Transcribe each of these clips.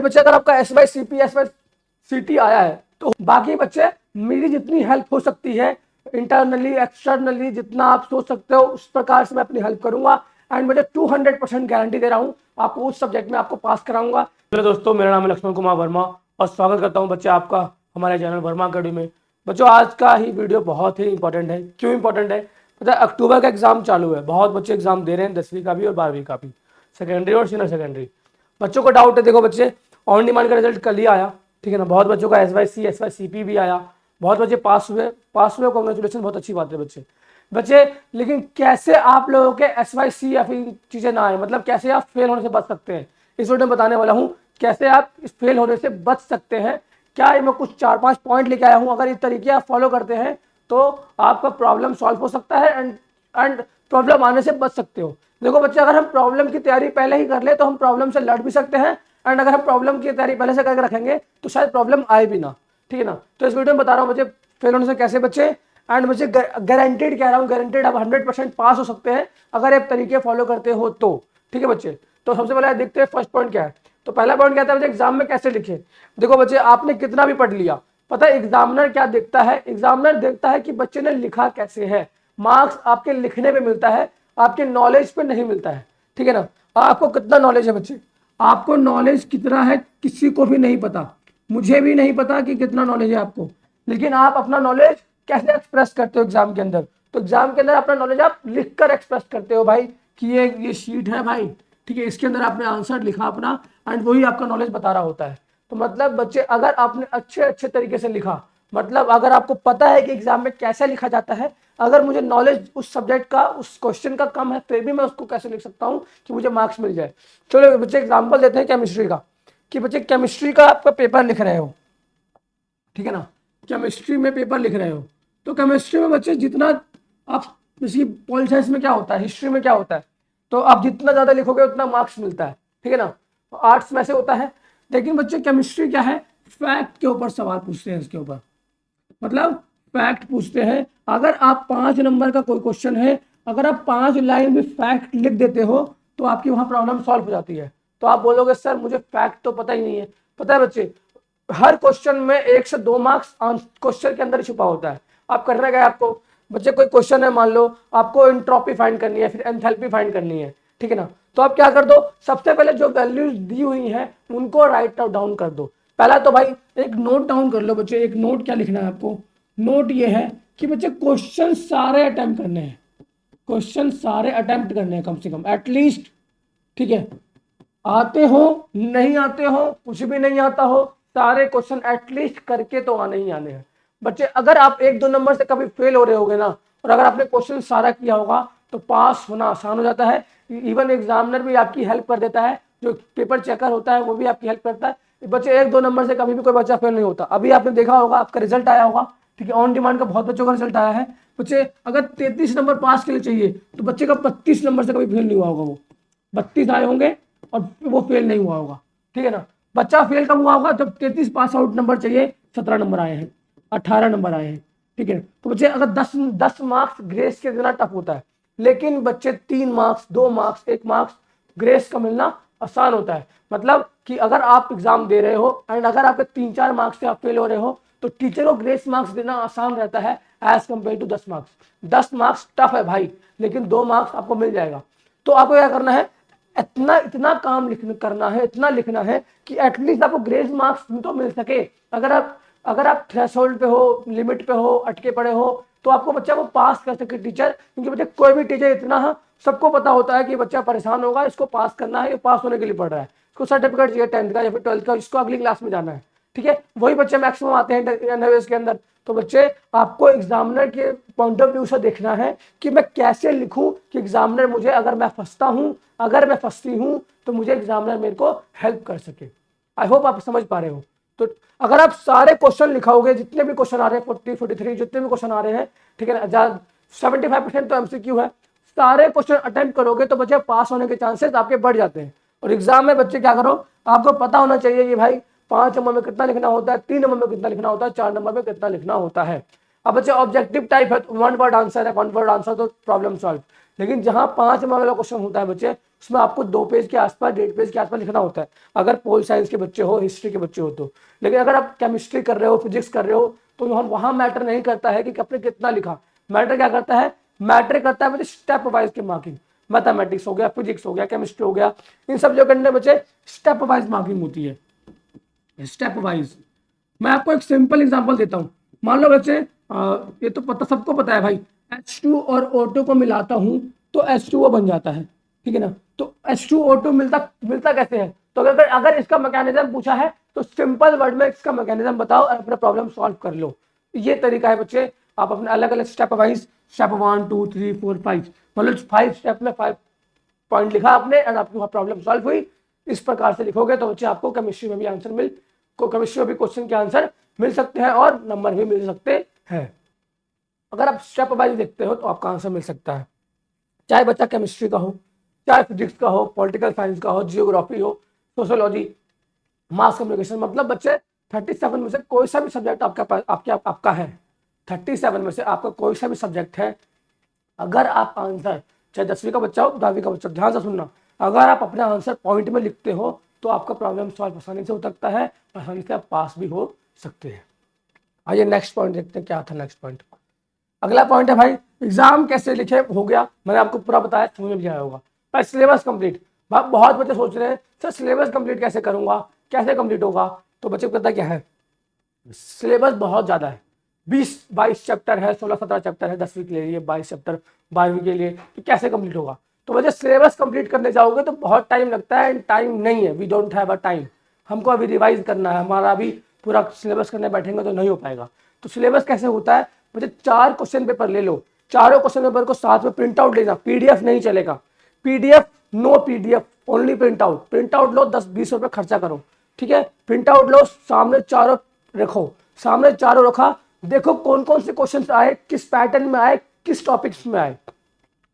बच्चे अगर आपका S Y C P S Y C T आया है तो बाकी बच्चे मेरी जितनी हेल्प हो सकती है इंटरनली एक्सटर्नली जितना आप सोच सकते हो उस प्रकार से मैं अपनी हेल्प करूंगा एंड मुझे 200% गारंटी दे रहा हूं आपको उस सब्जेक्ट में आपको पास कराऊंगा। हेलो दोस्तों, मेरा नाम है लक्ष्मण कुमार वर्मा और स्वागत करता हूं बच्चे आपका हमारे चैनल वर्मा अकेडमी में। बच्चों आज का ही वीडियो बहुत ही इंपॉर्टेंट है। क्यों इंपॉर्टेंट है? पता है अक्टूबर का एग्जाम चालू है, बहुत बच्चे एग्जाम दे रहे हैं 10वीं का भी और 12वीं का भी, सेकेंडरी और सीनियर सेकेंडरी। बच्चों को डाउट है, देखो बच्चे ऑन डिमांड का रिजल्ट कल ही आया, ठीक है ना। बहुत बच्चों का एस वाई सी पी भी आया, बहुत बच्चे पास हुए कॉन्ग्रेचुलेसन, बहुत अच्छी बात है बच्चे। लेकिन कैसे आप लोगों के एस वाई सी या फिर चीज़ें ना आए, मतलब कैसे आप फेल होने से बच सकते हैं, इस वीडियो में बताने वाला हूँ। कैसे आप इस फेल होने से बच सकते हैं, क्या मैं कुछ 4-5 पॉइंट लेके आया हूँ। अगर इस तरीके आप फॉलो करते हैं तो आपका प्रॉब्लम सॉल्व हो सकता है एंड प्रॉब्लम आने से बच सकते हो। देखो बच्चे, अगर हम प्रॉब्लम की तैयारी पहले ही कर ले तो हम प्रॉब्लम से लड़ भी सकते हैं एंड अगर हम प्रॉब्लम की तैयारी पहले से करके रखेंगे तो शायद प्रॉब्लम आए भी ना, ठीक है ना। तो इस वीडियो में बता रहा हूँ बच्चे फेल होने से कैसे बचे एंड मुझे गारंटेड कह रहा हूँ, गारंटेड आप 100% पास हो सकते हैं अगर आप तरीके फॉलो करते हो तो, ठीक है बच्चे। तो सबसे पहले देखते हैं फर्स्ट पॉइंट क्या है। तो पहला पॉइंट क्या था बच्चे, एग्जाम में कैसे लिखे। देखो बच्चे, आपने कितना भी पढ़ लिया, पता है एग्जामिनर क्या देखता है? एग्जामिनर देखता है कि बच्चे ने लिखा कैसे है। मार्क्स आपके लिखने पे मिलता है, आपके नॉलेज पे नहीं मिलता है, ठीक है ना। आपको कितना नॉलेज है बच्चे, आपको नॉलेज कितना है किसी को भी नहीं पता, मुझे भी नहीं पता कि कितना नॉलेज है आपको। लेकिन आप अपना नॉलेज कैसे एक्सप्रेस करते हो एग्जाम के अंदर? तो एग्जाम के अंदर अपना नॉलेज आप लिखकर एक्सप्रेस करते हो भाई, कि ये शीट है भाई, ठीक है, इसके अंदर आपने आंसर लिखा अपना एंड वही आपका नॉलेज बता रहा होता है। तो मतलब बच्चे, अगर आपने अच्छे अच्छे तरीके से लिखा, मतलब अगर आपको पता है कि एग्जाम में कैसे लिखा जाता है, अगर मुझे नॉलेज उस सब्जेक्ट का उस क्वेश्चन का कम है फिर भी मैं उसको कैसे लिख सकता हूँ कि मुझे मार्क्स मिल जाए। चलो बच्चे एग्जाम्पल देते हैं केमिस्ट्री का, कि बच्चे केमिस्ट्री का आपका पेपर लिख रहे हो, ठीक है ना। केमिस्ट्री में पेपर लिख रहे हो तो केमिस्ट्री में बच्चे जितना आप, जैसे पॉल साइंस में क्या होता है, हिस्ट्री में क्या होता है, तो आप जितना ज़्यादा लिखोगे उतना मार्क्स मिलता है, ठीक है ना। आर्ट्स में से होता है। लेकिन बच्चे केमिस्ट्री क्या है, फैक्ट के ऊपर सवाल पूछते हैं, इसके ऊपर मतलब फैक्ट पूछते हैं। अगर आप 5 नंबर का कोई क्वेश्चन है, अगर आप 5 लाइन में फैक्ट लिख देते हो तो आपकी वहां प्रॉब्लम सॉल्व हो जाती है। तो आप बोलोगे सर मुझे फैक्ट तो पता ही नहीं है। पता है बच्चे, हर क्वेश्चन में 1 से 2 मार्क्स क्वेश्चन के अंदर छुपा होता है। आप करना क्या है आपको, बच्चे कोई क्वेश्चन है, मान लो आपको एंट्रोपी फाइंड करनी है, फिर एंथैल्पी फाइंड करनी है, ठीक है ना। तो आप क्या कर दो, सबसे पहले जो वैल्यूज दी हुई हैं उनको राइट डाउन कर दो। पहला तो भाई एक नोट डाउन कर लो बच्चे। एक नोट क्या लिखना है आपको, नोट ये है कि बच्चे क्वेश्चन सारे अटेम्प्ट करने हैं, क्वेश्चन सारे अटेम्प्ट करने हैं कम से कम एटलीस्ट, ठीक है। आते हो नहीं आते हो, कुछ भी नहीं आता हो, सारे क्वेश्चन एटलीस्ट करके तो आने ही आने हैं बच्चे। अगर आप 1-2 नंबर से कभी फेल हो रहे होगे ना, और अगर आपने क्वेश्चन सारा किया होगा तो पास होना आसान हो जाता है। इवन एग्जामिनर भी आपकी हेल्प कर देता है, जो पेपर चेकर होता है वो भी आपकी हेल्प करता है। बच्चे 1-2 नंबर से कभी भी कोई बच्चा फेल नहीं होता। अभी आपने देखा होगा, आपका रिजल्ट आया होगा, ठीक है, ऑन डिमांड का बहुत बच्चों का रिजल्ट आया है। बच्चे अगर 33 नंबर पास के लिए चाहिए तो बच्चे का 32 नंबर से कभी फेल नहीं हुआ होगा, वो 32 आए होंगे और वो फेल नहीं हुआ होगा, ठीक है ना। बच्चा फेल कब हुआ होगा, जब 33 पास आउट नंबर चाहिए 17 नंबर आए हैं, 18 नंबर आए हैं, ठीक है। तो बच्चे अगर 10 मार्क्स ग्रेस के देना टफ होता है, लेकिन बच्चे 3 मार्क्स 2 मार्क्स 1 मार्क्स ग्रेस का मिलना आसान होता है। मतलब कि अगर आप एग्जाम दे रहे हो एंड अगर आपके 3-4 मार्क्स से आप फेल हो रहे हो तो टीचर को ग्रेस मार्क्स देना आसान रहता है as compare to 10 marks. 10 marks tough है भाई, लेकिन 2 मार्क्स आपको मिल जाएगा। तो आपको क्या करना है, इतना काम करना है, इतना लिखना है कि एटलीस्ट आपको ग्रेस मार्क्स तो मिल सके। अगर आप थ्रेशोल्ड पे हो, लिमिट पे हो, अटके पड़े हो, तो आपको बच्चा को पास कर सके टीचर। क्योंकि बच्चा कोई भी टीचर इतना है, सबको पता होता है कि बच्चा परेशान होगा, इसको पास करना है, ये पास होने के लिए पढ़ रहा है, इसको सर्टिफिकेट चाहिए 10th का या फिर 12th का, इसको अगली क्लास में जाना है, ठीक है। वही बच्चे मैक्सिमम आते हैं एनएवएस के अंदर। तो बच्चे आपको एग्जामिनर के पॉइंट ऑफ व्यू से देखना है कि मैं कैसे लिखूं कि एग्जामिनर मुझे, अगर मैं फंसता हूं, अगर मैं फंसती हूं, तो मुझे एग्जामिनर मेरे को हेल्प कर सके। आई होप आप समझ पा रहे हो। तो अगर आप सारे क्वेश्चन लिखाओगे, जितने भी क्वेश्चन आ रहे हैं 40-43 जितने भी क्वेश्चन आ रहे हैं, ठीक है ना, 75% तो एमसीक्यू है, सारे क्वेश्चन अटेम्प्ट करोगे तो बच्चे पास होने के चांसेस आपके बढ़ जाते हैं। और एग्जाम में बच्चे क्या करो, आपको पता होना चाहिए कि भाई 5 नंबर में कितना लिखना होता है, 3 नंबर में कितना लिखना होता है, 4 नंबर में कितना लिखना होता है। अब बच्चे ऑब्जेक्टिव टाइप है तो 1 वर्ड आंसर है, 1 वर्ड आंसर तो प्रॉब्लम सॉल्व। लेकिन जहां 5 नंबर वाला क्वेश्चन होता है बच्चे, उसमें आपको 2 पेज के आसपास, 1.5 पेज के आसपास लिखना होता है, अगर पोल साइंस के बच्चे हो, हिस्ट्री के बच्चे हो तो। लेकिन अगर आप केमिस्ट्री कर रहे हो, फिजिक्स कर रहे हो, तो वहां मैटर नहीं करता है कि आपने कितना लिखा। मैटर क्या करता है? मैटर करता है बच्चे स्टेप वाइज की मार्किंग। मैथमेटिक्स हो गया, फिजिक्स हो गया, केमिस्ट्री हो गया, इन सब जगह अंदर बच्चे स्टेप वाइज मार्किंग होती है, स्टेप वाइज। मैं आपको एक सिंपल एग्जांपल देता हूँ। मान लो बच्चे ये तो पता, सबको पता है भाई, H2 और O2 को मिलाता हूँ तो H2O बन जाता है, ठीक है ना। तो H2O2 मिलता मिलता कैसे है? तो अगर अगर इसका मैकेनिज्म पूछा है तो सिंपल वर्ड में इसका मैकेनिज्म बताओ और अपना प्रॉब्लम सॉल्व कर लो। ये तरीका है बच्चे, आप अपने अलग अलग स्टेप वाइज, स्टेप 1 2 3 4 5, मतलब 5 स्टेप में 5 पॉइंट लिखा आपने और आपकी वहां प्रॉब्लम सॉल्व हुई। इस प्रकार से लिखोगे तो बच्चे आपको केमिस्ट्री में भी आंसर केमिस्ट्री में भी क्वेश्चन के आंसर मिल सकते हैं और नंबर भी मिल सकते हैं। अगर आप स्टेप वाइज देखते हो तो आपका आंसर मिल सकता है, चाहे बच्चा केमिस्ट्री का हो, चाहे फिजिक्स का हो, पॉलिटिकल साइंस का हो, जियोग्राफी हो, सोशियोलॉजी, मास कम्युनिकेशन, मतलब बच्चे 37 में से कोई सा भी सब्जेक्ट आपका है, 37 में से आपका कोई सा भी सब्जेक्ट है, अगर आप आंसर, चाहे 10वीं का बच्चा हो, 12वीं का बच्चा, ध्यान से सुनना, अगर आप अपना आंसर पॉइंट में लिखते हो तो आपका प्रॉब्लम सॉल्व आसानी से हो सकता है, आसानी से आप पास भी हो सकते हैं। आइए नेक्स्ट पॉइंट देखते हैं, क्या था नेक्स्ट पॉइंट। अगला पॉइंट है भाई, एग्जाम कैसे लिखे, हो गया, मैंने आपको पूरा बताया, समझ में आया होगा। पर सिलेबस कंप्लीट, बहुत बच्चे सोच रहे हैं सर सिलेबस कंप्लीट कैसे करूंगा, कैसे कंप्लीट होगा। तो बच्चे को पता क्या है, सिलेबस बहुत ज्यादा है, 20-22 चैप्टर है, 16-17 चैप्टर है 10वीं के लिए, 22 चैप्टर 12वीं के लिए, तो कैसे कंप्लीट होगा। तो बच्चे सिलेबस कंप्लीट करने जाओगे तो बहुत टाइम लगता है, टाइम नहीं है, we don't have a time, हमको अभी रिवाइज करना है, हमारा अभी पूरा सिलेबस करने बैठेंगे तो नहीं हो पाएगा। तो सिलेबस कैसे होता है बच्चे, 4 क्वेश्चन पेपर ले लो, चारों क्वेश्चन पेपर को साथ में प्रिंट आउट लेना, पीडीएफ नहीं चलेगा, PDF no, PDF only print out, print out लो, 10-20 रुपए खर्चा करो, ठीक है, प्रिंट आउट लो, सामने चारों रखो, सामने चारों रखा, देखो कौन कौन से क्वेश्चन आए, किस पैटर्न में आए, किस टॉपिक्स में आए,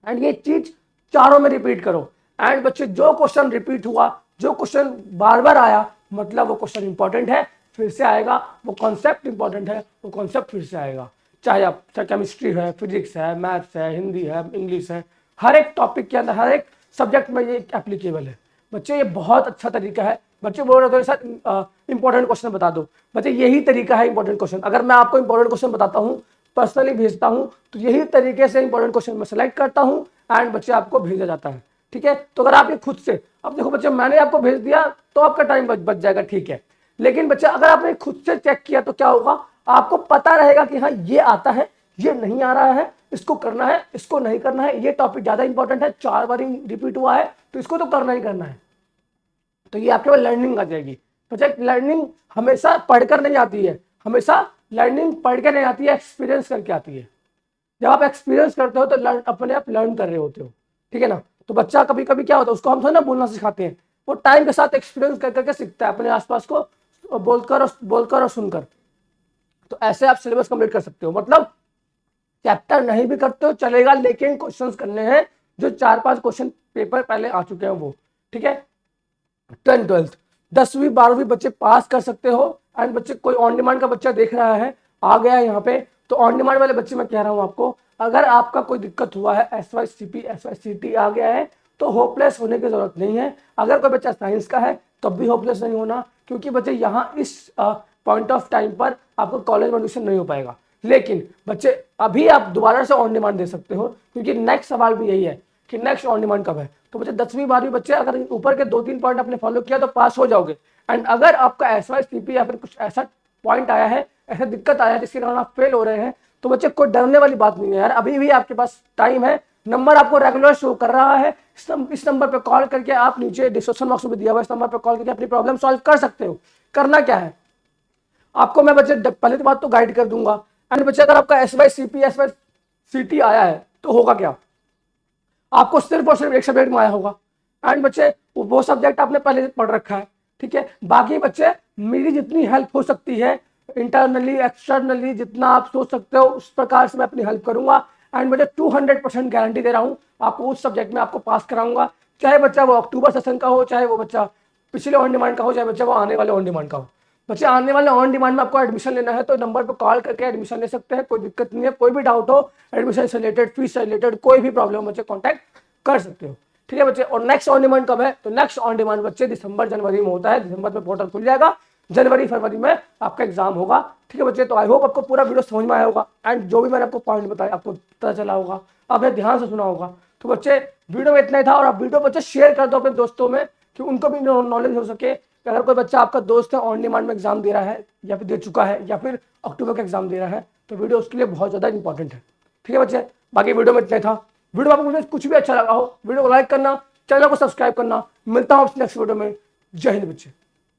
एंड ये चीज चारों में रिपीट करो। एंड बच्चे जो क्वेश्चन रिपीट हुआ, जो क्वेश्चन बार बार आया, मतलब वो क्वेश्चन इंपॉर्टेंट है, फिर से आएगा, वो कॉन्सेप्ट इंपॉर्टेंट है, वो कॉन्सेप्ट फिर से आएगा। चाहे आप, चाहे केमिस्ट्री है, फिजिक्स है, मैथ्स है, हिंदी है, इंग्लिश है, हर एक टॉपिक के अंदर, हर एक सब्जेक्ट में ये एप्लीकेबल है। बच्चे ये बहुत अच्छा तरीका है। बच्चे बोल रहे थे सर इंपॉर्टेंट क्वेश्चन बता दो, बच्चे यही तरीका है इंपॉर्टेंट क्वेश्चन। अगर मैं आपको इंपॉर्टेंट क्वेश्चन बताता हूँ, पर्सनली भेजता हूँ, तो यही तरीके से इंपॉर्टेंट क्वेश्चन मैं सेलेक्ट करता हूँ एंड बच्चे आपको भेजा जाता है, ठीक है। तो अगर आप ये खुद से, अब देखो बच्चे मैंने आपको भेज दिया तो आपका टाइम बच जाएगा, ठीक है, लेकिन बच्चा अगर आपने खुद से चेक किया तो क्या होगा, आपको पता रहेगा कि हाँ ये आता है, ये नहीं आ रहा है, इसको करना है, इसको नहीं करना है, ये टॉपिक ज्यादा इंपॉर्टेंट है, 4 बार रिपीट हुआ है तो इसको तो करना ही करना है। तो ये आपके पास लर्निंग आ जाएगी। बच्चा लर्निंग हमेशा पढ़कर नहीं आती है, हमेशा लर्निंग पढ़ के नहीं आती है, एक्सपीरियंस करके आती है। जब आप एक्सपीरियंस करते हो तो अपने आप लर्न कर रहे होते हो, ठीक है ना। तो बच्चा कभी कभी क्या होता है, उसको हम थोड़ा ना बोलना सिखाते हैं, वो टाइम के साथ एक्सपीरियंस कर करके सीखता है, अपने आसपास को बोलकर और सुनकर। तो ऐसे आप सिलेबस कंप्लीट कर सकते हो, मतलब चैप्टर नहीं भी करते हो चलेगा, लेकिन क्वेश्चंस करने हैं जो 4-5 क्वेश्चन पेपर पहले आ चुके हैं वो, ठीक है। 10th 12th 10वीं 12वीं बच्चे पास कर सकते हो। एंड बच्चे, कोई ऑन डिमांड का बच्चा देख रहा है, आ गया है यहाँ पे, तो ऑन डिमांड वाले बच्चे मैं कह रहा हूँ आपको, अगर आपका कोई दिक्कत हुआ है, SYCP SYCT आ गया है, तो होपलेस होने की जरूरत नहीं है। अगर कोई बच्चा साइंस का है तब भी होपलेस नहीं होना, क्योंकि बच्चे यहाँ इस पॉइंट ऑफ टाइम पर आपको कॉलेज में एडमिशन नहीं हो पाएगा। लेकिन बच्चे अभी आप दोबारा से ऑन डिमांड दे सकते हो, क्योंकि नेक्स्ट सवाल भी यही है कि नेक्स्ट ऑन डिमांड कब है। तो बच्चे 10वीं 12वीं बच्चे अगर ऊपर के 2-3 पॉइंट आपने फॉलो किया तो पास हो जाओगे। एंड अगर आपका SYCP या फिर कुछ ऐसा पॉइंट आया है, ऐसा दिक्कत आया है जिसके कारण आप फेल हो रहे हैं, तो बच्चे कोई डरने वाली बात नहीं है यार, अभी भी आपके पास टाइम है। नंबर आपको रेगुलर शो कर रहा है, इस नंबर पे कॉल करके आप, नीचे डिस्क्रिप्शन बॉक्स में दिया हुआ इस नंबर पे कॉल करके अपनी प्रॉब्लम सॉल्व कर सकते हो। करना क्या है आपको, मैं बच्चे पहले तो बात तो गाइड कर दूंगा। एंड बच्चे अगर आपका SYCP SYCT आया है तो होगा क्या, आपको सिर्फ और सिर्फ एक सब्जेक्ट में आया होगा। एंड बच्चे वो सब्जेक्ट आपने पहले पढ़ रखा है, ठीक है। बाकी बच्चे मेरी जितनी हेल्प हो सकती है इंटरनली एक्सटर्नली, जितना आप सोच सकते हो उस प्रकार से मैं अपनी हेल्प करूंगा। एंड मुझे 200% गारंटी दे रहा हूँ आपको, उस सब्जेक्ट में आपको पास कराऊंगा, चाहे बच्चा वो अक्टूबर सेशन का हो, चाहे वो बच्चा पिछले ऑन डिमांड का हो, चाहे बच्चा वो आने वाले ऑन डिमांड का हो। बच्चे आने वाले ऑन डिमांड में आपको एडमिशन लेना है तो नंबर पर कॉल करके एडमिशन ले सकते हैं, कोई दिक्कत नहीं है। कोई भी डाउट हो एडमिशन से रिलेटेड, फीस से रिलेटेड, कोई भी प्रॉब्लम बच्चे कॉन्टैक्ट कर सकते हो, ठीक है बच्चे। और नेक्स्ट ऑन डिमांड कब है? तो नेक्स्ट ऑन डिमांड बच्चे दिसंबर जनवरी में होता है। दिसंबर में पोर्टल खुल जाएगा, जनवरी फरवरी में आपका एग्जाम होगा, ठीक है बच्चे। तो आई होप आपको पूरा वीडियो समझ में आया होगा एंड जो भी मैंने आपको पॉइंट बताया आपको पता चला होगा, आपने ध्यान से सुना होगा। तो बच्चे वीडियो में इतना ही था, और आप वीडियो बच्चे शेयर कर दो अपने दोस्तों में कि उनको भी नॉलेज हो सके। अगर कोई बच्चा आपका दोस्त है ऑन डिमांड में एग्जाम दे रहा है या फिर दे चुका है या फिर अक्टूबर का एग्जाम दे रहा है, तो वीडियो उसके लिए बहुत ज़्यादा इंपॉर्टेंट है, ठीक है बच्चे। बाकी वीडियो में इतना ही था। वीडियो आपको कुछ भी अच्छा लगा हो वीडियो को लाइक करना, चैनल को सब्सक्राइब करना। मिलता हूँ नेक्स्ट वीडियो में। जय हिंद बच्चे।